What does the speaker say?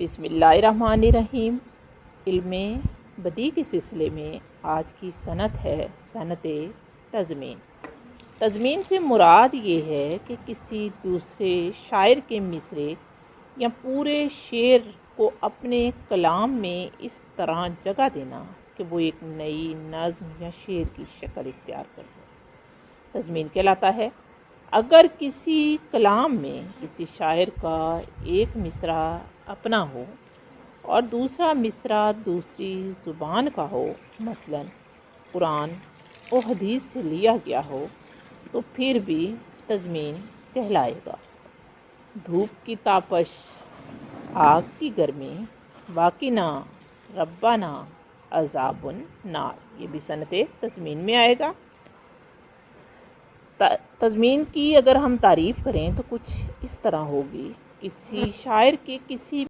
بسم اللہ الرحمن الرحیم۔ علم بدیع کے سلسلے میں آج کی صنعت ہے صنعت تضمین۔ تضمین سے مراد یہ ہے کہ کسی دوسرے شاعر کے مصرعے یا پورے شعر کو اپنے کلام میں اس طرح جگہ دینا کہ وہ ایک نئی نظم یا شعر کی شکل اختیار کر لے، تضمین کہلاتا ہے۔ اگر کسی کلام میں کسی شاعر کا ایک مصرع اپنا ہو اور دوسرا مصرع دوسری زبان کا ہو، مثلا قرآن و حدیث سے لیا گیا ہو، تو پھر بھی تضمین کہلائے گا۔ دھوپ کی تاپش، آگ کی گرمی، واقعنا ربنا عذاب النار، یہ بھی صنعت تضمین میں آئے گا۔ تضمین کی اگر ہم تعریف کریں تو کچھ اس طرح ہوگی: کسی شاعر کے کسی